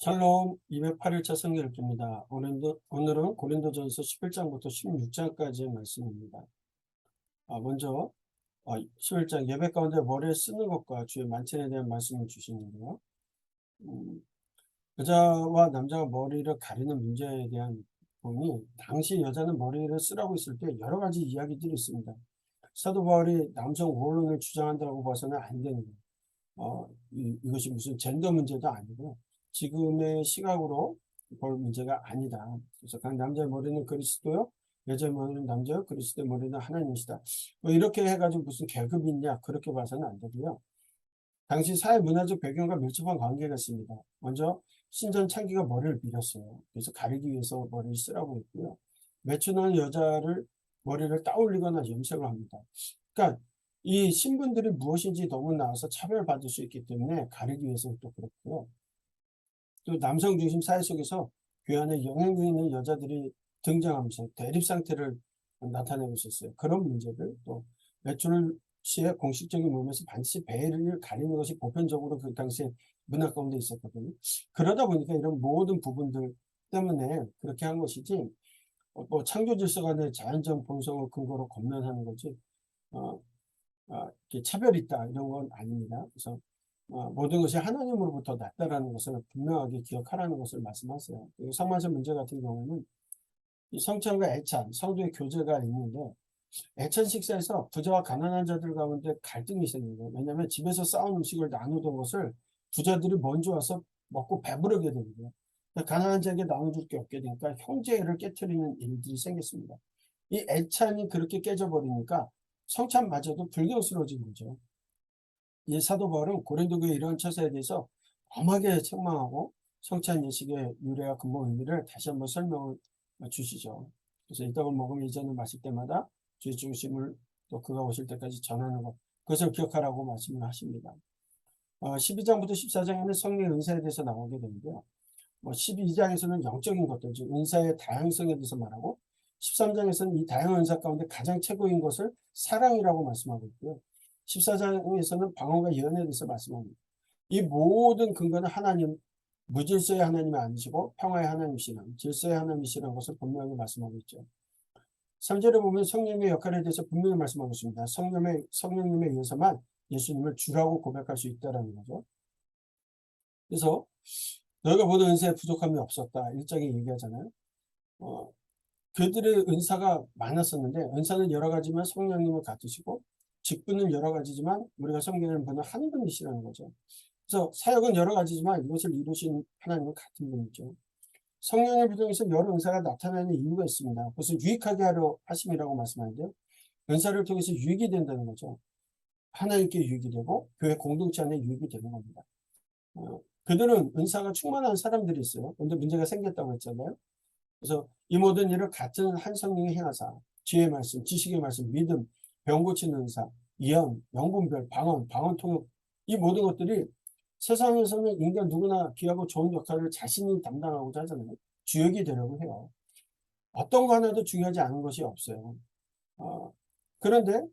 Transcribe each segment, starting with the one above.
샬롬 208일차 성경 읽기입니다. 오늘은 고린도전서 11장부터 16장까지의 말씀입니다. 먼저 11장 예배 가운데 머리에 쓰는 것과 주의 만찬에 대한 말씀을 주시는데요. 음, 여자와 남자가 머리를 가리는 문제에 대한 부분이 당시 여자는 머리를 쓰라고 했을 때 여러 가지 이야기들이 있습니다. 사도 바울이 남성 우월론을 주장한다고 봐서는 안 되는 거예요. 이것이 무슨 젠더 문제도 아니고 지금의 시각으로 볼 문제가 아니다. 그래서 각 남자의 머리는 그리스도요, 여자의 머리는 남자요, 그리스도의 머리는 하나님이시다. 뭐 이렇게 해가지고 무슨 계급이 있냐 그렇게 봐서는 안 되고요. 당시 사회 문화적 배경과 밀접한 관계가 있습니다. 먼저 신전 창기가 머리를 밀었어요. 그래서 가리기 위해서 머리를 쓰라고 했고요. 매춘하는 여자를 머리를 따올리거나 염색을 합니다. 그러니까 이 신분들이 무엇인지 너무 나와서 차별받을 수 있기 때문에 가리기 위해서는 또 그렇고요. 또 남성 중심 사회 속에서 교회 안에 영향력 있는 여자들이 등장하면서 대립 상태를 나타내고 있었어요. 그런 문제들, 또 매출 시에 공식적인 모임에서 반드시 배를 가리는 것이 보편적으로 그 당시에 문화 가운데 있었거든요. 그러다 보니까 이런 모든 부분들 때문에 그렇게 한 것이지, 뭐 창조 질서 간의 자연적 본성을 근거로 권면하는 거지, 어, 이렇게 차별이 있다 이런 건 아닙니다. 그래서 모든 것이 하나님으로부터 났다라는 것을 분명하게 기억하라는 것을 말씀하세요. 그리고 성만세 문제 같은 경우는 이 성찬과 애찬, 성도의 교제가 있는데 애찬 식사에서 부자와 가난한 자들 가운데 갈등이 생긴 거예요. 왜냐하면 집에서 싸운 음식을 나누던 것을 부자들이 먼저 와서 먹고 배부르게 되는 거예요. 가난한 자에게 나눠줄 게 없게 되니까 형제를 깨트리는 일들이 생겼습니다. 이 애찬이 그렇게 깨져버리니까 성찬마저도 불경스러워진 거죠. 이 사도 바울은 고린도 교회 이러한 처사에 대해서 엄하게 책망하고 성찬 예식의 유래와 근본 의미를 다시 한번 설명을 주시죠. 그래서 이 떡을 먹으면 이제는 마실 때마다 주의 죽으심을 또 그가 오실 때까지 전하는 것, 그것을 기억하라고 말씀을 하십니다. 12장부터 14장에는 성령의 은사에 대해서 나오게 되는데요. 12장에서는 영적인 것들, 즉 은사의 다양성에 대해서 말하고 13장에서는 이 다양한 은사 가운데 가장 최고인 것을 사랑이라고 말씀하고 있고요. 14장에서는 방언과 예언에 대해서 말씀합니다. 이 모든 근거는 하나님, 무질서의 하나님이 아니시고 평화의 하나님이시라는, 질서의 하나님이시라는 것을 분명히 말씀하고 있죠. 3절에 보면 성령의 역할에 대해서 분명히 말씀하고 있습니다. 성령님에 의해서만 예수님을 주라고 고백할 수 있다는 거죠. 그래서 너희가 보는 은사에 부족함이 없었다. 일장에 얘기하잖아요. 어, 그들의 은사가 많았었는데 은사는 여러 가지만 성령님을 같으시고 직분은 여러 가지지만 우리가 성경을 보는 한 분이시라는 거죠. 그래서 사역은 여러 가지지만 이것을 이루신 하나님은 같은 분이죠. 성령을 통해서 여러 은사가 나타나는 이유가 있습니다. 그것을 유익하게 하려 하심이라고 말씀하는데요. 은사를 통해서 유익이 된다는 거죠. 하나님께 유익이 되고 교회 공동체 안에 유익이 되는 겁니다. 그들은 은사가 충만한 사람들이 있어요. 그런데 문제가 생겼다고 했잖아요. 그래서 이 모든 일을 같은 한 성령이 행하사 지혜의 말씀, 지식의 말씀, 믿음, 병 고치는 은사, 예언, 영분별, 방언 통역, 이 모든 것들이 세상에서는 인간 누구나 귀하고 좋은 역할을 자신이 담당하고자 하잖아요. 주역이 되려고 해요. 어떤 거 하나도 중요하지 않은 것이 없어요. 그런데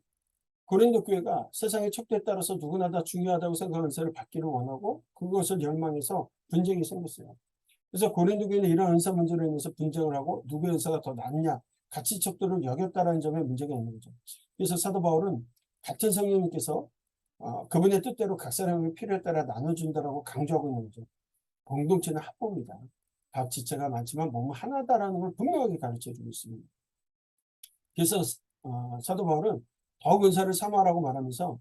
고린도 교회가 세상의 척도에 따라서 누구나 다 중요하다고 생각하는 은사를 받기를 원하고 그것을 열망해서 분쟁이 생겼어요. 그래서 고린도 교회는 이런 은사 문제로 인해서 분쟁을 하고 누구의 은사가 더 낫냐 가치 척도를 여겼다라는 점에 문제가 있는 거죠. 그래서 사도 바울은 같은 성령님께서 그분의 뜻대로 각 사람의 필요에 따라 나눠준다라고 강조하고 있는 거죠. 공동체는 합법이다. 각 지체가 많지만 몸은 하나다라는 걸 분명하게 가르쳐주고 있습니다. 그래서 사도 바울은 더욱 은사를 사모하라고 말하면서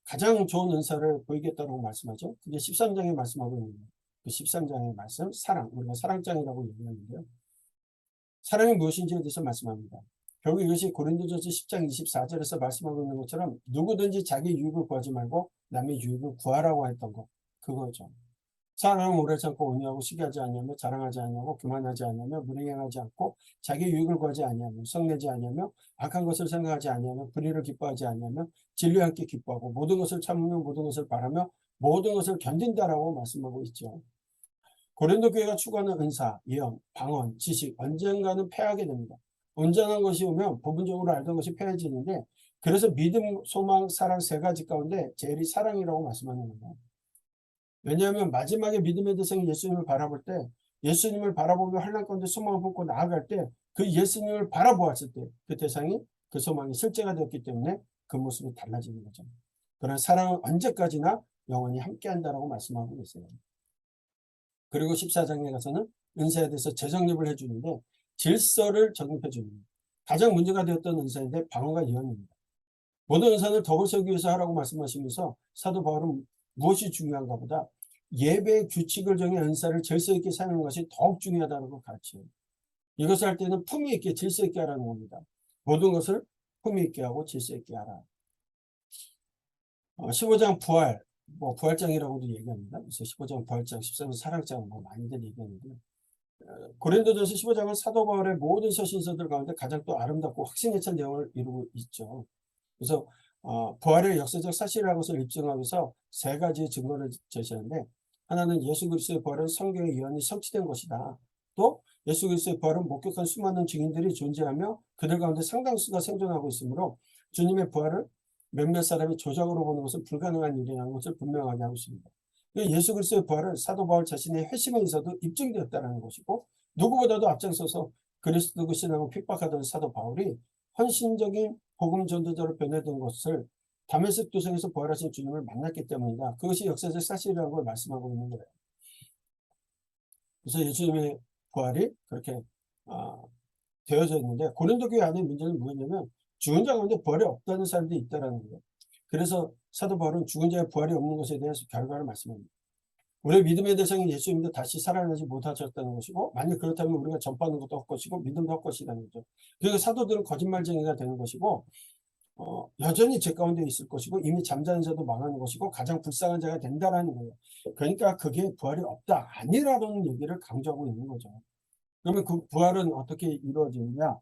가장 좋은 은사를 보이겠다고 말씀하죠. 그게 13장에 말씀하고 있는 거예요. 그 13장의 말씀, 사랑, 우리가 사랑장이라고 얘기하는데요. 사랑이 무엇인지에 대해서 말씀합니다. 결국 이것이 고린도전서 10장 24절에서 말씀하고 있는 것처럼 누구든지 자기 유익을 구하지 말고 남의 유익을 구하라고 했던 것, 그거죠. 사랑은 오래 참고 온유하고 시기하지 아니하며 자랑하지 아니하고 교만하지 아니하며 무례행하지 않고 자기 유익을 구하지 아니하며 성내지 아니하며 악한 것을 생각하지 아니하며 불의를 기뻐하지 아니하며 진리와 함께 기뻐하고 모든 것을 참으며 모든 것을 바라며 모든 것을 견딘다라고 말씀하고 있죠. 고린도 교회가 추구하는 은사, 예언, 방언, 지식 언젠가는 패하게 됩니다. 온전한 것이 오면 부분적으로 알던 것이 패해지는데 그래서 믿음, 소망, 사랑 세 가지 가운데 제일이 사랑이라고 말씀하는 겁니다. 왜냐하면 마지막에 믿음의 대상이 예수님을 바라볼 때, 예수님을 바라보며 환난 가운데 소망을 품고 나아갈 때, 그 예수님을 바라보았을 때 그 대상이, 그 소망이 실제가 되었기 때문에 그 모습이 달라지는 거죠. 그러나 사랑은 언제까지나 영원히 함께한다라고 말씀하고 계세요. 그리고 14장에 가서는 은사에 대해서 재정립을 해주는데, 질서를 정립해 줍니다. 가장 문제가 되었던 은사인데 방어가 예언입니다. 모든 은사는 덕을 세우기 위해서 하라고 말씀하시면서 사도 바울은 무엇이 중요한가 보다 예배의 규칙을 정해 은사를 질서 있게 사용하는 것이 더욱 중요하다고 가르쳐요. 이것을 할 때는 품위 있게 질서 있게 하라는 겁니다. 모든 것을 품위 있게 하고 질서 있게 하라. 15장 부활, 부활장이라고도 얘기합니다. 그래서 15장 부활장, 13장 사랑장 많이들 얘기하는데, 고린도전서 15장은 사도 바울의 모든 서신서들 가운데 가장 또 아름답고 확신에 찬 내용을 이루고 있죠. 그래서 부활의 역사적 사실이라는 것을 입증하기 위해서 세 가지의 증거를 제시하는데, 하나는 예수 그리스도의 부활은 성경의 예언이 성취된 것이다. 또 예수 그리스도의 부활은 목격한 수많은 증인들이 존재하며 그들 가운데 상당수가 생존하고 있으므로 주님의 부활을 몇몇 사람이 조작으로 보는 것은 불가능한 일이라는 것을 분명하게 하고 있습니다. 예수 그리스도의 부활은 사도 바울 자신의 회심에 있어도 입증되었다는 것이고, 누구보다도 앞장서서 그리스도 그 신앙을 핍박하던 사도 바울이 헌신적인 복음 전도자로 변해든 것을 다메섹 도성에서 부활하신 주님을 만났기 때문이다. 그것이 역사적 사실이라는 걸 말씀하고 있는 거예요. 그래서 예수님의 부활이 그렇게 되어져 있는데, 고린도 교회 안에 문제는 뭐였냐면 죽은 자 가운데 부활이 없다는 사람들이 있다는 거예요. 그래서 사도 바울은 죽은 자의 부활이 없는 것에 대해서 결과를 말씀합니다. 우리의 믿음의 대상인 예수님도 다시 살아나지 못하셨다는 것이고, 만약 그렇다면 우리가 전파하는 것도 헛것이고 믿음도 헛것이라는 거죠. 그리고 사도들은 거짓말쟁이가 되는 것이고, 여전히 죄 가운데 있을 것이고, 이미 잠자는 자도 망하는 것이고, 가장 불쌍한 자가 된다라는 거예요. 그러니까 그게 부활이 없다, 아니라는 얘기를 강조하고 있는 거죠. 그러면 그 부활은 어떻게 이루어지느냐?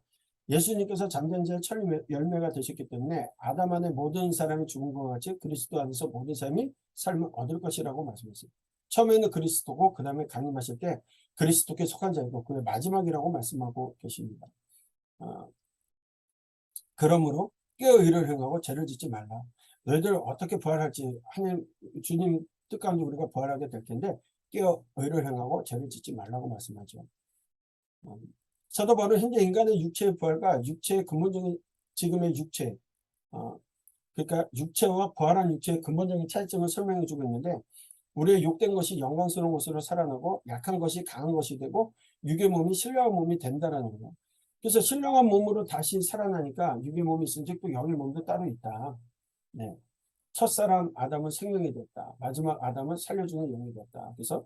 예수님께서 잠자는 자의 첫 열매가 되셨기 때문에 아담 안에 모든 사람이 죽은 것 같이 그리스도 안에서 모든 사람이 삶을 얻을 것이라고 말씀했어요. 처음에는 그리스도고 그 다음에 강림하실 때 그리스도께 속한 자이고 그의 마지막이라고 말씀하고 계십니다. 그러므로 깨어 의를 행하고 죄를 짓지 말라. 너희들 어떻게 부활할지 하나님 주님 뜻 가운데 우리가 부활하게 될 텐데 깨어 의를 행하고 죄를 짓지 말라고 말씀하죠. 사도 바울은 현재 인간의 육체의 부활과 육체의 근본적인 지금의 육체, 그러니까 육체와 부활한 육체의 근본적인 차이점을 설명해 주고 있는데, 우리의 욕된 것이 영광스러운 것으로 살아나고 약한 것이 강한 것이 되고 육의 몸이 신령한 몸이 된다라는 거예요. 그래서 신령한 몸으로 다시 살아나니까 육의 몸이 있은즉 또 영의 몸도 따로 있다. 네. 첫사람 아담은 생명이 됐다. 마지막 아담은 살려주는 영이 됐다. 그래서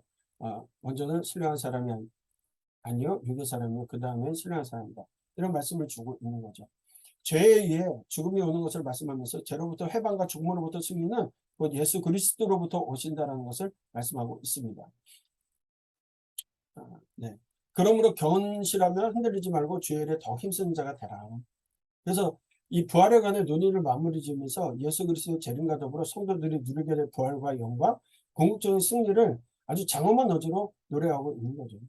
먼저는 신령한 사람이 아니요, 육의 사람이요, 그 다음에 신령한 사람이다. 이런 말씀을 주고 있는 거죠. 죄에 의해 죽음이 오는 것을 말씀하면서 죄로부터 해방과 죽음으로부터 승리는 곧 예수 그리스도로부터 오신다는 것을 말씀하고 있습니다. 네. 그러므로 견실하면 흔들리지 말고 주의 일에 더 힘쓰는 자가 되라. 그래서 이 부활에 관한 논의를 마무리 지으면서 예수 그리스도의 재림과 더불어 성도들이 누리게 될 부활과 영광, 궁극적인 승리를 아주 장엄한 어조로 노래하고 있는 거죠.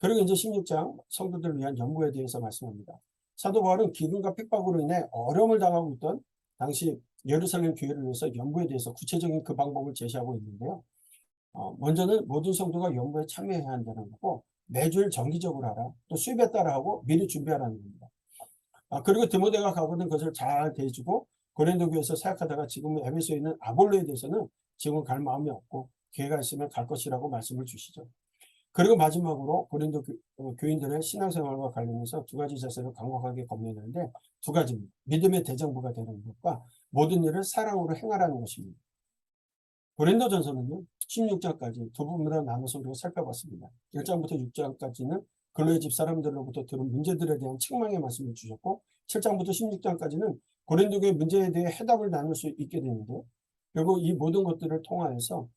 그리고 이제 16장 성도들을 위한 연구에 대해서 말씀합니다. 사도 바울은 기근과 핍박으로 인해 어려움을 당하고 있던 당시 예루살렘 교회를 위해서 연구에 대해서 구체적인 그 방법을 제시하고 있는데요. 먼저는 모든 성도가 연구에 참여해야 한다는 거고, 매주일 정기적으로 하라, 또 수입에 따라 하고 미리 준비하라는 겁니다. 그리고 디모데가 가거든 것을 잘 대해주고, 고린도 교회에서 사역하다가 지금 에베소에 있는 아볼로에 대해서는 지금 갈 마음이 없고 기회가 있으면 갈 것이라고 말씀을 주시죠. 그리고 마지막으로 고린도 교인들의 신앙생활과 관련해서 두 가지 자세를 강력하게 권면하는데, 두 가지입니다. 믿음의 대장부가 되는 것과 모든 일을 사랑으로 행하라는 것입니다. 고린도전서는요, 16장까지 두 부분으로 나눠서 우리가 살펴봤습니다. 1장부터 6장까지는 근로의 집 사람들로부터 들은 문제들에 대한 책망의 말씀을 주셨고, 7장부터 16장까지는 고린도교의 문제에 대해 해답을 나눌 수 있게 되는데요. 결국 이 모든 것들을 통하여서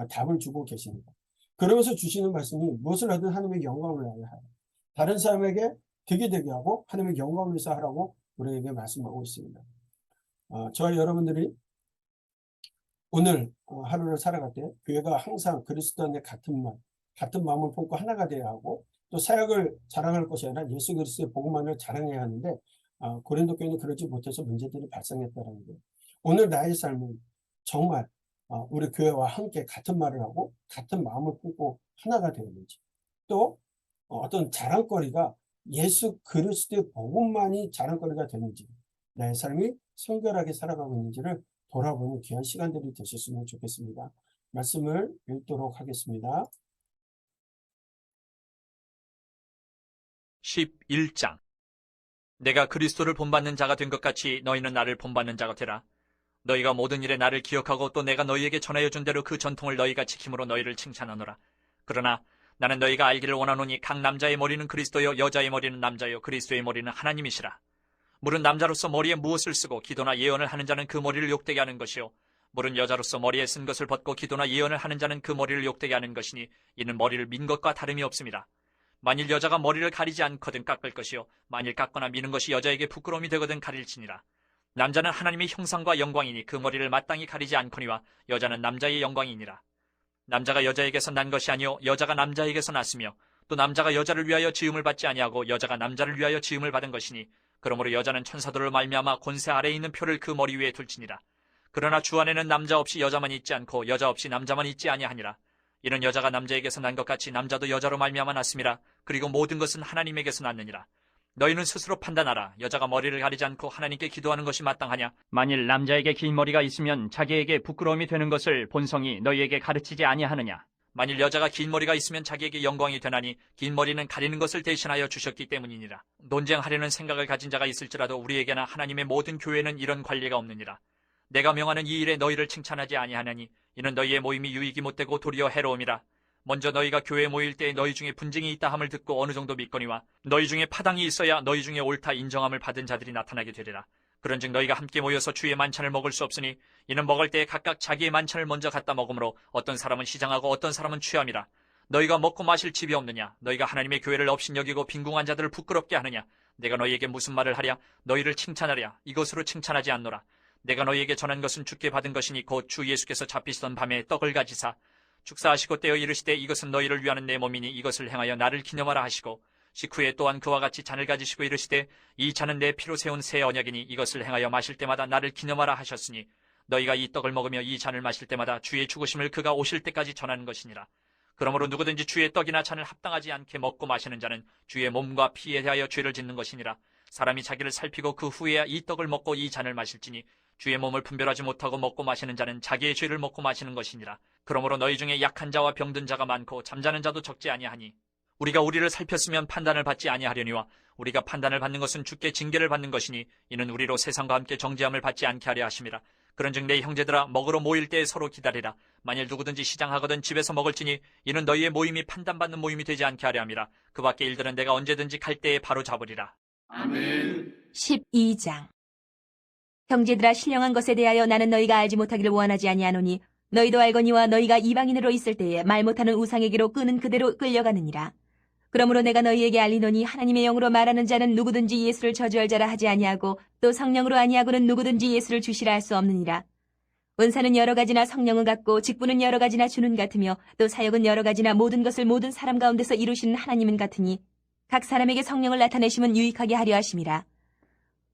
답을 주고 계십니다. 그러면서 주시는 말씀이 무엇을 하든 하나님의 영광을 위하여 하라. 다른 사람에게 득이 되게 하고 하나님의 영광을 위해서 하라고 우리에게 말씀하고 있습니다. 저와 여러분들이 오늘 하루를 살아갈 때 교회가 항상 그리스도 안에 같은 마음을 품고 하나가 되어야 하고, 또 사역을 자랑할 것이 아니라 예수 그리스도의 복음만을 자랑해야 하는데, 고린도 교회는 그러지 못해서 문제들이 발생했다는 거예요. 오늘 나의 삶은 정말 우리 교회와 함께 같은 말을 하고 같은 마음을 품고 하나가 되었는지, 또 어떤 자랑거리가 예수 그리스도의 복음만이 자랑거리가 되는지, 내 삶이 성결하게 살아가고 있는지를 돌아보는 귀한 시간들이 되셨으면 좋겠습니다. 말씀을 읽도록 하겠습니다. 11장. 내가 그리스도를 본받는 자가 된 것 같이 너희는 나를 본받는 자가 되라. 너희가 모든 일에 나를 기억하고 또 내가 너희에게 전하여 준 대로 그 전통을 너희가 지킴으로 너희를 칭찬하노라. 그러나 나는 너희가 알기를 원하노니 각 남자의 머리는 그리스도요 여자의 머리는 남자요 그리스도의 머리는 하나님이시라. 물은 남자로서 머리에 무엇을 쓰고 기도나 예언을 하는 자는 그 머리를 욕되게 하는 것이요 물은 여자로서 머리에 쓴 것을 벗고 기도나 예언을 하는 자는 그 머리를 욕되게 하는 것이니 이는 머리를 민 것과 다름이 없습니다. 만일 여자가 머리를 가리지 않거든 깎을 것이요 만일 깎거나 미는 것이 여자에게 부끄러움이 되거든 가릴지니라. 남자는 하나님의 형상과 영광이니 그 머리를 마땅히 가리지 않거니와 여자는 남자의 영광이니라. 남자가 여자에게서 난 것이 아니요 여자가 남자에게서 났으며 또 남자가 여자를 위하여 지음을 받지 아니하고 여자가 남자를 위하여 지음을 받은 것이니 그러므로 여자는 천사들을 말미암아 권세 아래에 있는 표를 그 머리 위에 둘지니라. 그러나 주 안에는 남자 없이 여자만 있지 않고 여자 없이 남자만 있지 아니하니라. 이는 여자가 남자에게서 난 것 같이 남자도 여자로 말미암아 났음이라. 그리고 모든 것은 하나님에게서 났느니라. 너희는 스스로 판단하라. 여자가 머리를 가리지 않고 하나님께 기도하는 것이 마땅하냐? 만일 남자에게 긴 머리가 있으면 자기에게 부끄러움이 되는 것을 본성이 너희에게 가르치지 아니하느냐? 만일 여자가 긴 머리가 있으면 자기에게 영광이 되나니 긴 머리는 가리는 것을 대신하여 주셨기 때문이니라. 논쟁하려는 생각을 가진 자가 있을지라도 우리에게나 하나님의 모든 교회는 이런 관리가 없느니라. 내가 명하는 이 일에 너희를 칭찬하지 아니하나니 이는 너희의 모임이 유익이 못되고 도리어 해로움이라. 먼저 너희가 교회에 모일 때에 너희 중에 분쟁이 있다 함을 듣고 어느 정도 믿거니와 너희 중에 파당이 있어야 너희 중에 옳다 인정함을 받은 자들이 나타나게 되리라. 그런즉 너희가 함께 모여서 주의 만찬을 먹을 수 없으니 이는 먹을 때에 각각 자기의 만찬을 먼저 갖다 먹으므로 어떤 사람은 시장하고 어떤 사람은 취함이라. 너희가 먹고 마실 집이 없느냐? 너희가 하나님의 교회를 업신여기고 빈궁한 자들을 부끄럽게 하느냐? 내가 너희에게 무슨 말을 하랴? 너희를 칭찬하랴? 이것으로 칭찬하지 않노라. 내가 너희에게 전한 것은 주께 받은 것이니 곧 주 예수께서 잡히시던 밤에 떡을 가지사 축사하시고 떼어 이르시되 이것은 너희를 위하는 내 몸이니 이것을 행하여 나를 기념하라 하시고 식후에 또한 그와 같이 잔을 가지시고 이르시되 이 잔은 내 피로 세운 새 언약이니 이것을 행하여 마실 때마다 나를 기념하라 하셨으니 너희가 이 떡을 먹으며 이 잔을 마실 때마다 주의 죽으심을 그가 오실 때까지 전하는 것이니라. 그러므로 누구든지 주의 떡이나 잔을 합당하지 않게 먹고 마시는 자는 주의 몸과 피에 대하여 죄를 짓는 것이니라. 사람이 자기를 살피고 그 후에야 이 떡을 먹고 이 잔을 마실지니 주의 몸을 분별하지 못하고 먹고 마시는 자는 자기의 죄를 먹고 마시는 것이니라. 그러므로 너희 중에 약한 자와 병든 자가 많고 잠자는 자도 적지 아니하니 우리가 우리를 살폈으면 판단을 받지 아니하려니와 우리가 판단을 받는 것은 주께 징계를 받는 것이니 이는 우리로 세상과 함께 정죄함을 받지 않게 하려 하심이라. 그런즉 내 형제들아 먹으러 모일 때에 서로 기다리라. 만일 누구든지 시장하거든 집에서 먹을지니 이는 너희의 모임이 판단받는 모임이 되지 않게 하려 함이라. 그 밖의 일들은 내가 언제든지 갈 때에 바로 잡으리라. 아멘. 12장. 형제들아, 신령한 것에 대하여 나는 너희가 알지 못하기를 원하지 아니하노니 너희도 알거니와 너희가 이방인으로 있을 때에 말 못하는 우상에게로 끄는 그대로 끌려가느니라. 그러므로 내가 너희에게 알리노니 하나님의 영으로 말하는 자는 누구든지 예수를 저주할 자라 하지 아니하고 또 성령으로 아니하고는 누구든지 예수를 주시라 할 수 없느니라. 은사는 여러 가지나 성령은 같고 직분은 여러 가지나 주는 같으며 또 사역은 여러 가지나 모든 것을 모든 사람 가운데서 이루시는 하나님은 같으니 각 사람에게 성령을 나타내심은 유익하게 하려 하심이라.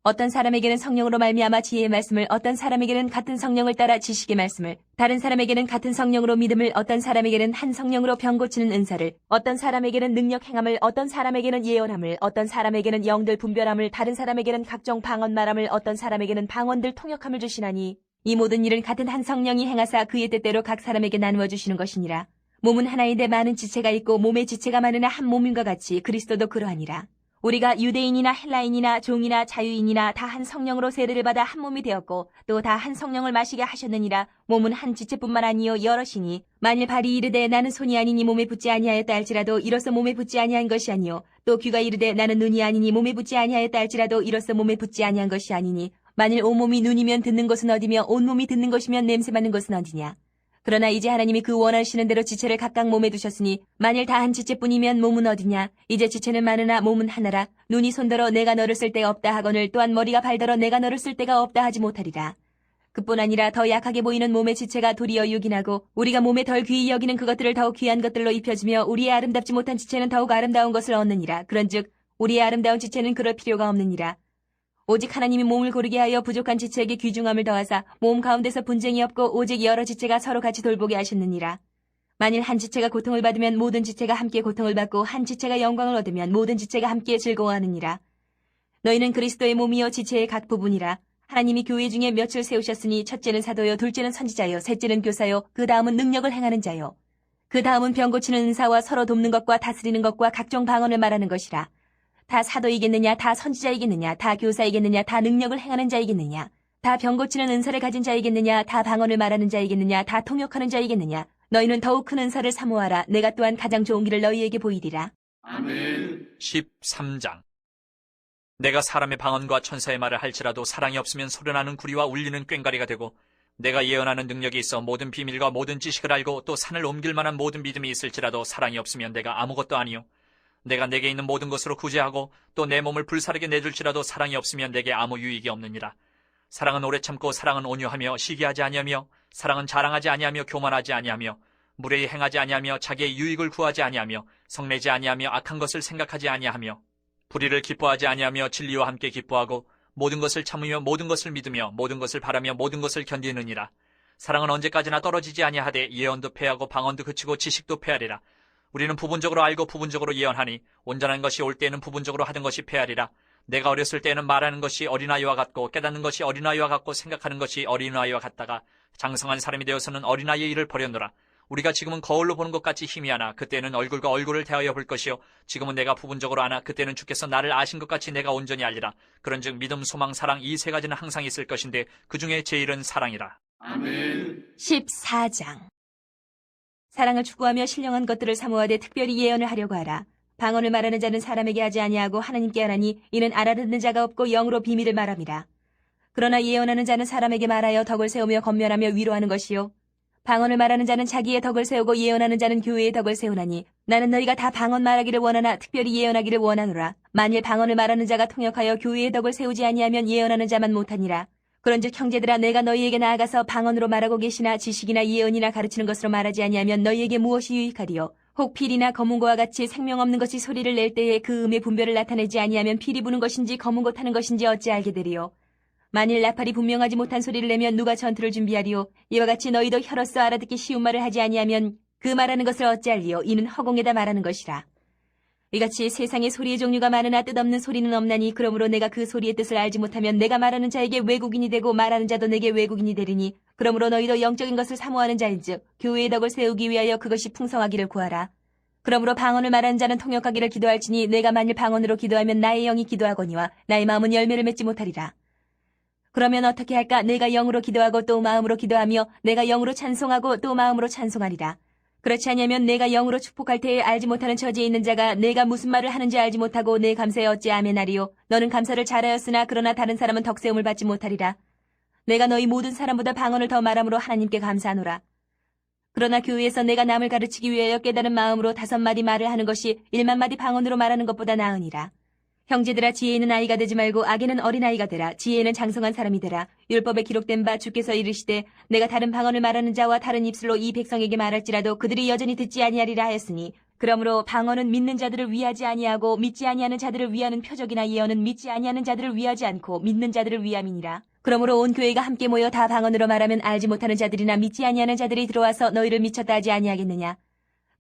어떤 사람에게는 성령으로 말미암아 지혜의 말씀을, 어떤 사람에게는 같은 성령을 따라 지식의 말씀을, 다른 사람에게는 같은 성령으로 믿음을, 어떤 사람에게는 한 성령으로 병 고치는 은사를, 어떤 사람에게는 능력 행함을, 어떤 사람에게는 예언함을, 어떤 사람에게는 영들 분별함을, 다른 사람에게는 각종 방언 말함을, 어떤 사람에게는 방언들 통역함을 주시나니 이 모든 일은 같은 한 성령이 행하사 그의 뜻대로 각 사람에게 나누어 주시는 것이니라. 몸은 하나인데 많은 지체가 있고 몸의 지체가 많으나 한 몸인과 같이 그리스도도 그러하니라. 우리가 유대인이나 헬라인이나 종이나 자유인이나 다 한 성령으로 세례를 받아 한 몸이 되었고 또 다 한 성령을 마시게 하셨느니라. 몸은 한 지체뿐만 아니요 여럿이니 만일 발이 이르되 나는 손이 아니니 몸에 붙지 아니하였다 할지라도 이로써 몸에 붙지 아니한 것이 아니요 또 귀가 이르되 나는 눈이 아니니 몸에 붙지 아니하였다 할지라도 이로써 몸에 붙지 아니한 것이 아니니 만일 온몸이 눈이면 듣는 것은 어디며 온몸이 듣는 것이면 냄새 맡는 것은 어디냐. 그러나 이제 하나님이 그 원하시는 대로 지체를 각각 몸에 두셨으니 만일 다 한 지체뿐이면 몸은 어디냐. 이제 지체는 많으나 몸은 하나라. 눈이 손더러 내가 너를 쓸 데가 없다 하거늘 또한 머리가 발더러 내가 너를 쓸 데가 없다 하지 못하리라. 그뿐 아니라 더 약하게 보이는 몸의 지체가 도리어 유긴하고 우리가 몸에 덜 귀히 여기는 그것들을 더욱 귀한 것들로 입혀주며 우리의 아름답지 못한 지체는 더욱 아름다운 것을 얻느니라. 그런즉 우리의 아름다운 지체는 그럴 필요가 없느니라. 오직 하나님이 몸을 고르게 하여 부족한 지체에게 귀중함을 더하사 몸 가운데서 분쟁이 없고 오직 여러 지체가 서로 같이 돌보게 하셨느니라. 만일 한 지체가 고통을 받으면 모든 지체가 함께 고통을 받고 한 지체가 영광을 얻으면 모든 지체가 함께 즐거워하느니라. 너희는 그리스도의 몸이요 지체의 각 부분이라. 하나님이 교회 중에 몇을 세우셨으니 첫째는 사도요, 둘째는 선지자요, 셋째는 교사요, 그 다음은 능력을 행하는 자요. 그 다음은 병 고치는 은사와 서로 돕는 것과 다스리는 것과 각종 방언을 말하는 것이라. 다 사도이겠느냐, 다 선지자이겠느냐, 다 교사이겠느냐, 다 능력을 행하는 자이겠느냐, 다 병 고치는 은사를 가진 자이겠느냐, 다 방언을 말하는 자이겠느냐, 다 통역하는 자이겠느냐. 너희는 더욱 큰 은사를 사모하라. 내가 또한 가장 좋은 길을 너희에게 보이리라. 아멘. 13장. 내가 사람의 방언과 천사의 말을 할지라도 사랑이 없으면 소리나는 구리와 울리는 꽹과리가 되고, 내가 예언하는 능력이 있어 모든 비밀과 모든 지식을 알고 또 산을 옮길 만한 모든 믿음이 있을지라도 사랑이 없으면 내가 아무것도 아니요. 내가 내게 있는 모든 것으로 구제하고 또 내 몸을 불사르게 내줄지라도 사랑이 없으면 내게 아무 유익이 없느니라. 사랑은 오래 참고 사랑은 온유하며 시기하지 아니하며 사랑은 자랑하지 아니하며 교만하지 아니하며 무례히 행하지 아니하며 자기의 유익을 구하지 아니하며 성내지 아니하며 악한 것을 생각하지 아니하며 불의를 기뻐하지 아니하며 진리와 함께 기뻐하고 모든 것을 참으며 모든 것을 믿으며 모든 것을 바라며 모든 것을 견디느니라. 사랑은 언제까지나 떨어지지 아니하되 예언도 패하고 방언도 그치고 지식도 패하리라. 우리는 부분적으로 알고 부분적으로 예언하니 온전한 것이 올 때에는 부분적으로 하던 것이 패하리라. 내가 어렸을 때에는 말하는 것이 어린아이와 같고 깨닫는 것이 어린아이와 같고 생각하는 것이 어린아이와 같다가 장성한 사람이 되어서는 어린아이의 일을 버렸노라. 우리가 지금은 거울로 보는 것 같이 희미하나 그때는 얼굴과 얼굴을 대하여 볼 것이요 지금은 내가 부분적으로 아나 그때는 주께서 나를 아신 것 같이 내가 온전히 알리라. 그런즉 믿음, 소망, 사랑 이 세 가지는 항상 있을 것인데 그 중에 제일은 사랑이라. 아멘. 14장. 사랑을 추구하며 신령한 것들을 사모하되 특별히 예언을 하려고 하라. 방언을 말하는 자는 사람에게 하지 아니하고 하나님께 하나니 이는 알아듣는 자가 없고 영으로 비밀을 말함이라. 그러나 예언하는 자는 사람에게 말하여 덕을 세우며 건면하며 위로하는 것이요 방언을 말하는 자는 자기의 덕을 세우고 예언하는 자는 교회의 덕을 세우나니 나는 너희가 다 방언 말하기를 원하나 특별히 예언하기를 원하노라. 만일 방언을 말하는 자가 통역하여 교회의 덕을 세우지 아니하면 예언하는 자만 못하니라. 그런즉 형제들아 내가 너희에게 나아가서 방언으로 말하고 계시나 지식이나 예언이나 가르치는 것으로 말하지 아니하면 너희에게 무엇이 유익하리요. 혹 필이나 검은고와 같이 생명 없는 것이 소리를 낼 때에 그 음의 분별을 나타내지 아니하면 필이 부는 것인지 검은고 타는 것인지 어찌 알게 되리요. 만일 나팔이 분명하지 못한 소리를 내면 누가 전투를 준비하리요. 이와 같이 너희도 혀로서 알아듣기 쉬운 말을 하지 아니하면 그 말하는 것을 어찌 알리요. 이는 허공에다 말하는 것이라. 이같이 세상에 소리의 종류가 많으나 뜻없는 소리는 없나니 그러므로 내가 그 소리의 뜻을 알지 못하면 내가 말하는 자에게 외국인이 되고 말하는 자도 내게 외국인이 되리니 그러므로 너희도 영적인 것을 사모하는 자인즉 교회의 덕을 세우기 위하여 그것이 풍성하기를 구하라. 그러므로 방언을 말하는 자는 통역하기를 기도할지니 내가 만일 방언으로 기도하면 나의 영이 기도하거니와 나의 마음은 열매를 맺지 못하리라. 그러면 어떻게 할까? 내가 영으로 기도하고 또 마음으로 기도하며 내가 영으로 찬송하고 또 마음으로 찬송하리라. 그렇지 않으면 내가 영으로 축복할 때에 알지 못하는 처지에 있는 자가 내가 무슨 말을 하는지 알지 못하고 내 감사에 어찌 아멘하리요. 너는 감사를 잘하였으나 그러나 다른 사람은 덕세움을 받지 못하리라. 내가 너희 모든 사람보다 방언을 더 말함으로 하나님께 감사하노라. 그러나 교회에서 내가 남을 가르치기 위하여 깨달은 마음으로 5마디 말을 하는 것이 1만마디 방언으로 말하는 것보다 나으니라. 형제들아 지혜는 아이가 되지 말고 악에는 어린아이가 되라. 지혜는 장성한 사람이 되라. 율법에 기록된 바 주께서 이르시되 내가 다른 방언을 말하는 자와 다른 입술로 이 백성에게 말할지라도 그들이 여전히 듣지 아니하리라 하였으니 그러므로 방언은 믿는 자들을 위하지 아니하고 믿지 아니하는 자들을 위하는 표적이나 예언은 믿지 아니하는 자들을 위하지 않고 믿는 자들을 위함이니라. 그러므로 온 교회가 함께 모여 다 방언으로 말하면 알지 못하는 자들이나 믿지 아니하는 자들이 들어와서 너희를 미쳤다 하지 아니하겠느냐.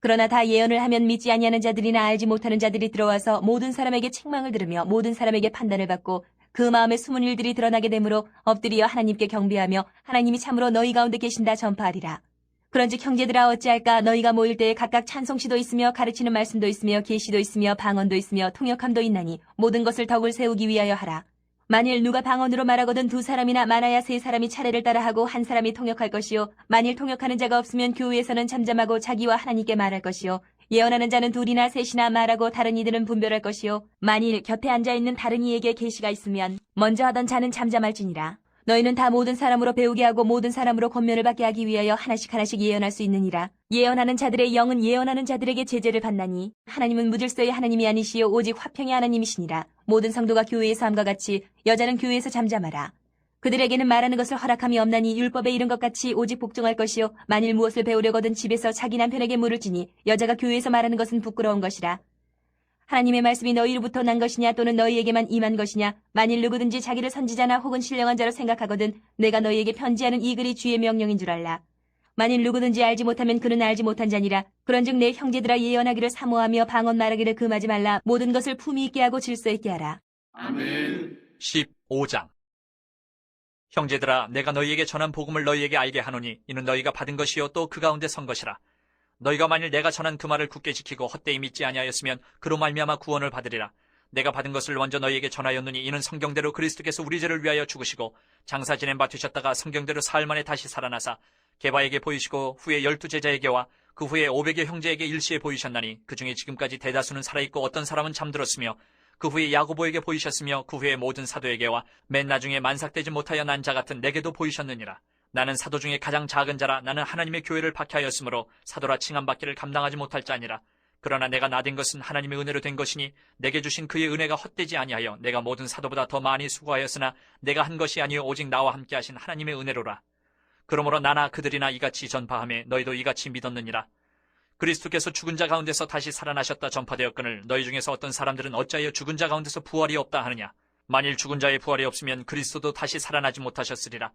그러나 다 예언을 하면 믿지 아니하는 자들이나 알지 못하는 자들이 들어와서 모든 사람에게 책망을 들으며 모든 사람에게 판단을 받고 그 마음에 숨은 일들이 드러나게 되므로 엎드려 하나님께 경배하며 하나님이 참으로 너희 가운데 계신다 전파하리라. 그런즉 형제들아 어찌할까? 너희가 모일 때에 각각 찬송시도 있으며 가르치는 말씀도 있으며 계시도 있으며 방언도 있으며 통역함도 있나니 모든 것을 덕을 세우기 위하여 하라. 만일 누가 방언으로 말하거든 2사람이나 많아야 3사람이 차례를 따라하고 한 사람이 통역할 것이요 만일 통역하는 자가 없으면 교회에서는 잠잠하고 자기와 하나님께 말할 것이요 예언하는 자는 2이나 3이나 말하고 다른 이들은 분별할 것이요 만일 곁에 앉아있는 다른 이에게 계시가 있으면 먼저 하던 자는 잠잠할지니라. 너희는 다 모든 사람으로 배우게 하고 모든 사람으로 권면을 받게 하기 위하여 하나씩 하나씩 예언할 수 있느니라. 예언하는 자들의 영은 예언하는 자들에게 제재를 받나니 하나님은 무질서의 하나님이 아니시요 오직 화평의 하나님이시니라. 모든 성도가 교회에서 함과 같이 여자는 교회에서 잠잠하라. 그들에게는 말하는 것을 허락함이 없나니 율법에 이른 것 같이 오직 복종할 것이요 만일 무엇을 배우려거든 집에서 자기 남편에게 물을지니 여자가 교회에서 말하는 것은 부끄러운 것이라. 하나님의 말씀이 너희로부터 난 것이냐 또는 너희에게만 임한 것이냐? 만일 누구든지 자기를 선지자나 혹은 신령한 자로 생각하거든 내가 너희에게 편지하는 이 글이 주의 명령인 줄 알라. 만일 누구든지 알지 못하면 그는 알지 못한 자니라. 그런즉 내 형제들아 예언하기를 사모하며 방언 말하기를 금하지 말라. 모든 것을 품위 있게 하고 질서 있게 하라. 아멘. 15장. 형제들아, 내가 너희에게 전한 복음을 너희에게 알게 하노니 이는 너희가 받은 것이요 또 그 가운데 선 것이라. 너희가 만일 내가 전한 그 말을 굳게 지키고 헛되이 믿지 아니하였으면 그로 말미암아 구원을 받으리라. 내가 받은 것을 먼저 너희에게 전하였노니 이는 성경대로 그리스도께서 우리 죄를 위하여 죽으시고 장사 지낸 바 되셨다가 성경대로 사흘 만에 다시 살아나사 게바에게 보이시고 후에 12제자에게와 그 후에 500여 형제에게 일시에 보이셨나니 그 중에 지금까지 대다수는 살아있고 어떤 사람은 잠들었으며 그 후에 야고보에게 보이셨으며 그 후에 모든 사도에게와 맨 나중에 만삭되지 못하여 난 자 같은 내게도 보이셨느니라. 나는 사도 중에 가장 작은 자라. 나는 하나님의 교회를 박해하였으므로 사도라 칭함받기를 감당하지 못할 자니라. 그러나 내가 나된 것은 하나님의 은혜로 된 것이니 내게 주신 그의 은혜가 헛되지 아니하여 내가 모든 사도보다 더 많이 수고하였으나 내가 한 것이 아니요 오직 나와 함께 하신 하나님의 은혜로라. 그러므로 나나 그들이나 이같이 전파하며 너희도 이같이 믿었느니라. 그리스도께서 죽은 자 가운데서 다시 살아나셨다 전파되었거늘 너희 중에서 어떤 사람들은 어찌하여 죽은 자 가운데서 부활이 없다 하느냐. 만일 죽은 자의 부활이 없으면 그리스도도 다시 살아나지 못하셨으리라.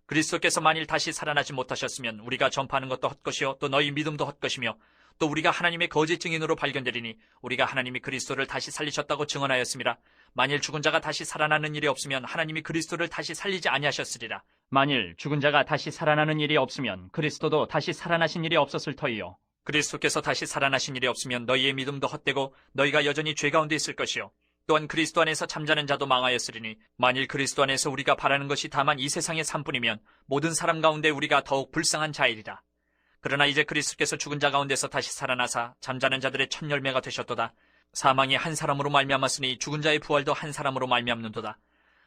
그리스도께서 만일 다시 살아나지 못하셨으면 우리가 전파하는 것도 헛것이요 또 너희 믿음도 헛것이며 또 우리가 하나님의 거짓 증인으로 발견되리니 우리가 하나님이 그리스도를 다시 살리셨다고 증언하였습니다. 만일 죽은 자가 다시 살아나는 일이 없으면 하나님이 그리스도를 다시 살리지 아니하셨으리라. 만일 죽은 자가 다시 살아나는 일이 없으면 그리스도도 다시 살아나신 일이 없었을 터이요. 그리스도께서 다시 살아나신 일이 없으면 너희의 믿음도 헛되고 너희가 여전히 죄 가운데 있을 것이요. 또한 그리스도 안에서 잠자는 자도 망하였으리니 만일 그리스도 안에서 우리가 바라는 것이 다만 이 세상의 삶뿐이면 모든 사람 가운데 우리가 더욱 불쌍한 자이리라. 그러나 이제 그리스도께서 죽은 자 가운데서 다시 살아나사 잠자는 자들의 첫 열매가 되셨도다. 사망이 한 사람으로 말미암았으니 죽은 자의 부활도 한 사람으로 말미암는도다.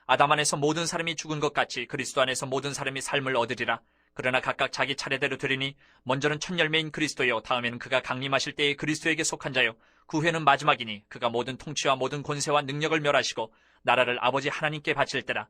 아담 안에서 모든 사람이 죽은 것 같이 그리스도 안에서 모든 사람이 삶을 얻으리라. 그러나 각각 자기 차례대로 되리니 먼저는 첫 열매인 그리스도요 다음에는 그가 강림하실 때에 그리스도에게 속한 자요 그 후에는 마지막이니 그가 모든 통치와 모든 권세와 능력을 멸하시고 나라를 아버지 하나님께 바칠 때라.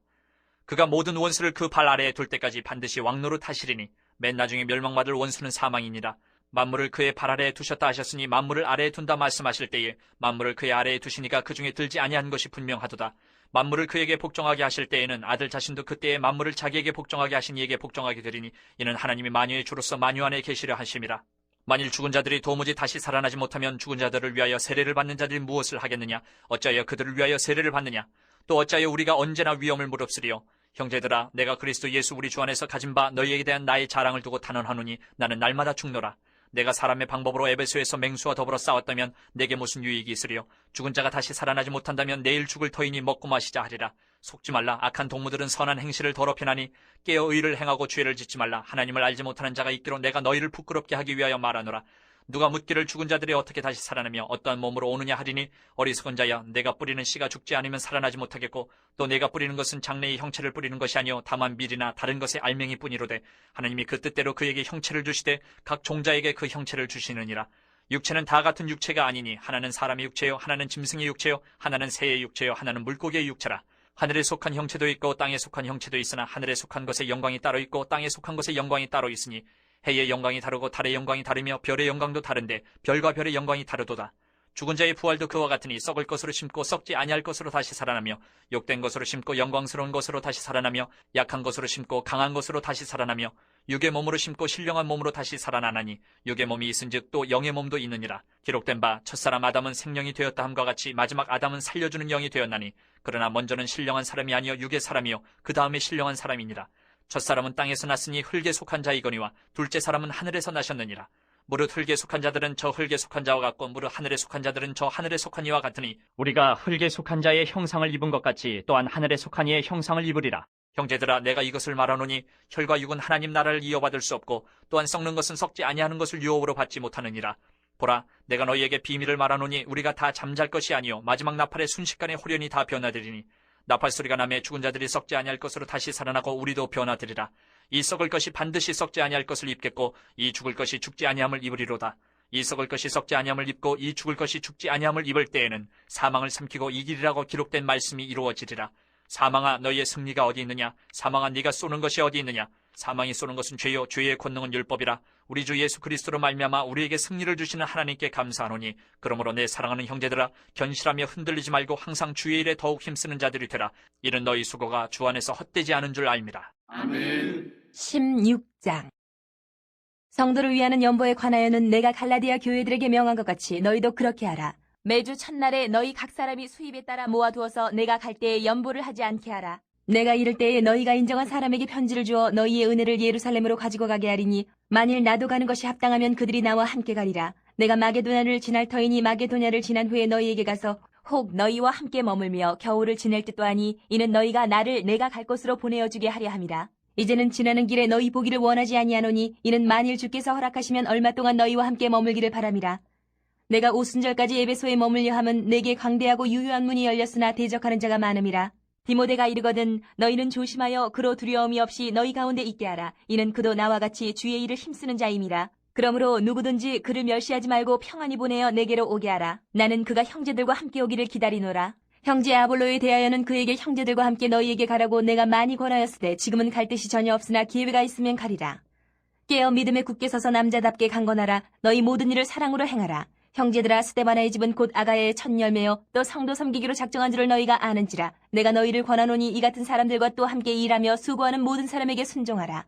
그가 모든 원수를 그 발 아래에 둘 때까지 반드시 왕노로 타시리니 맨 나중에 멸망받을 원수는 사망이니라. 만물을 그의 발 아래에 두셨다 하셨으니 만물을 아래에 둔다 말씀하실 때에 만물을 그의 아래에 두시니까 그 중에 들지 아니한 것이 분명하도다. 만물을 그에게 복종하게 하실 때에는 아들 자신도 그때에 만물을 자기에게 복종하게 하신 이에게 복종하게 되리니 이는 하나님이 만유의 주로서 만유 안에 계시려 하심이라. 만일 죽은 자들이 도무지 다시 살아나지 못하면 죽은 자들을 위하여 세례를 받는 자들이 무엇을 하겠느냐? 어찌하여 그들을 위하여 세례를 받느냐? 또 어찌하여 우리가 언제나 위험을 무릅쓰리요? 형제들아, 내가 그리스도 예수 우리 주 안에서 가진 바 너희에게 대한 나의 자랑을 두고 단언하노니 나는 날마다 죽노라. 내가 사람의 방법으로 에베소에서 맹수와 더불어 싸웠다면 내게 무슨 유익이 있으리요? 죽은 자가 다시 살아나지 못한다면 내일 죽을 터이니 먹고 마시자 하리라. 속지 말라. 악한 동무들은 선한 행실을 더럽히나니 깨어 의를 행하고 죄를 짓지 말라. 하나님을 알지 못하는 자가 있기로 내가 너희를 부끄럽게 하기 위하여 말하노라. 누가 묻기를 죽은 자들이 어떻게 다시 살아나며 어떠한 몸으로 오느냐 하리니 어리석은 자야, 내가 뿌리는 씨가 죽지 않으면 살아나지 못하겠고 또 내가 뿌리는 것은 장래의 형체를 뿌리는 것이 아니요 다만 밀이나 다른 것의 알맹이뿐이로되 하나님이 그 뜻대로 그에게 형체를 주시되 각 종자에게 그 형체를 주시느니라. 육체는 다 같은 육체가 아니니 하나는 사람의 육체요 하나는 짐승의 육체요 하나는 새의 육체요 하나는 물고기의 육체라. 하늘에 속한 형체도 있고 땅에 속한 형체도 있으나 하늘에 속한 것의 영광이 따로 있고 땅에 속한 것의 영광이 따로 있으니 해의 영광이 다르고 달의 영광이 다르며 별의 영광도 다른데 별과 별의 영광이 다르도다. 죽은 자의 부활도 그와 같으니 썩을 것으로 심고 썩지 아니할 것으로 다시 살아나며 욕된 것으로 심고 영광스러운 것으로 다시 살아나며 약한 것으로 심고 강한 것으로 다시 살아나며 육의 몸으로 심고 신령한 몸으로 다시 살아나나니 육의 몸이 있은즉 또 영의 몸도 있느니라. 기록된 바 첫사람 아담은 생령이 되었다 함과 같이 마지막 아담은 살려주는 영이 되었나니 그러나 먼저는 신령한 사람이 아니요 육의 사람이요 그 다음에 신령한 사람이니라. 첫사람은 땅에서 났으니 흙에 속한 자이거니와 둘째 사람은 하늘에서 나셨느니라. 무릇 흙에 속한 자들은 저 흙에 속한 자와 같고 무릇 하늘에 속한 자들은 저 하늘에 속한 이와 같으니 우리가 흙에 속한 자의 형상을 입은 것 같이 또한 하늘에 속한 이의 형상을 입으리라. 형제들아, 내가 이것을 말하노니 혈과 육은 하나님 나라를 이어받을 수 없고 또한 썩는 것은 썩지 아니하는 것을 유업으로 받지 못하느니라. 보라, 내가 너희에게 비밀을 말하노니 우리가 다 잠잘 것이 아니요 마지막 나팔의 순식간에 홀연히 다 변화되리니 나팔 소리가 나매 죽은 자들이 썩지 아니할 것으로 다시 살아나고 우리도 변화되리라. 이 썩을 것이 반드시 썩지 아니할 것을 입겠고 이 죽을 것이 죽지 아니함을 입으리로다. 이 썩을 것이 썩지 아니함을 입고 이 죽을 것이 죽지 아니함을 입을 때에는 사망을 삼키고 이기리라고 기록된 말씀이 이루어지리라. 사망아, 너희의 승리가 어디 있느냐? 사망아, 네가 쏘는 것이 어디 있느냐? 사망이 쏘는 것은 죄요 죄의 권능은 율법이라. 우리 주 예수 그리스도로 말미암아 우리에게 승리를 주시는 하나님께 감사하노니 그러므로 내 사랑하는 형제들아 견실하며 흔들리지 말고 항상 주의 일에 더욱 힘쓰는 자들이 되라. 이는 너희 수고가 주 안에서 헛되지 않은 줄 알미라. 아멘. 16장. 성도를 위하는 연보에 관하여는 내가 갈라디아 교회들에게 명한 것 같이 너희도 그렇게 하라. 매주 첫날에 너희 각 사람이 수입에 따라 모아두어서 내가 갈 때에 연보를 하지 않게 하라. 내가 이를 때에 너희가 인정한 사람에게 편지를 주어 너희의 은혜를 예루살렘으로 가지고 가게 하리니 만일 나도 가는 것이 합당하면 그들이 나와 함께 가리라. 내가 마게도냐를 지날 터이니 마게도냐를 지난 후에 너희에게 가서 혹 너희와 함께 머물며 겨울을 지낼 듯도 하니 이는 너희가 나를 내가 갈 곳으로 보내어주게 하려 함이라. 이제는 지나는 길에 너희 보기를 원하지 아니하노니 이는 만일 주께서 허락하시면 얼마 동안 너희와 함께 머물기를 바람이라. 내가 오순절까지 에베소에 머물려 함은 내게 광대하고 유효한 문이 열렸으나 대적하는 자가 많음이라. 디모데가 이르거든 너희는 조심하여 그로 두려움이 없이 너희 가운데 있게 하라. 이는 그도 나와 같이 주의 일을 힘쓰는 자임이라. 그러므로 누구든지 그를 멸시하지 말고 평안히 보내어 내게로 오게 하라. 나는 그가 형제들과 함께 오기를 기다리노라. 형제 아볼로에 대하여는 그에게 형제들과 함께 너희에게 가라고 내가 많이 권하였으되 지금은 갈 뜻이 전혀 없으나 기회가 있으면 가리라. 깨어 믿음에 굳게 서서 남자답게 강건하라. 너희 모든 일을 사랑으로 행하라. 형제들아 스데바나의 집은 곧 아가야의 첫 열매요 또 성도 섬기기로 작정한 줄을 너희가 아는지라. 내가 너희를 권하노니 이 같은 사람들과 또 함께 일하며 수고하는 모든 사람에게 순종하라.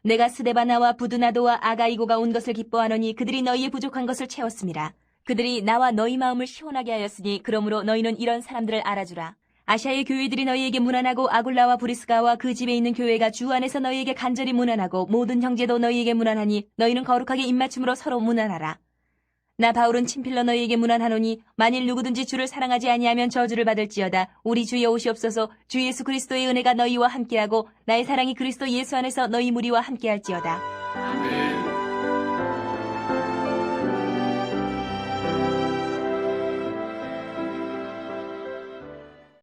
내가 스데바나와 부두나도와 아가이고가 온 것을 기뻐하노니 그들이 너희의 부족한 것을 채웠음이라. 그들이 나와 너희 마음을 시원하게 하였으니 그러므로 너희는 이런 사람들을 알아주라. 아시아의 교회들이 너희에게 문안하고 아굴라와 브리스가와 그 집에 있는 교회가 주 안에서 너희에게 간절히 문안하고 모든 형제도 너희에게 문안하니 너희는 거룩하게 입맞춤으로 서로 문안하라. 나 바울은 친필로 너희에게 문안하노니 만일 누구든지 주를 사랑하지 아니하면 저주를 받을지어다. 우리 주 여호시옵소서. 주 예수 그리스도의 은혜가 너희와 함께하고 나의 사랑이 그리스도 예수 안에서 너희 무리와 함께할지어다. 아멘.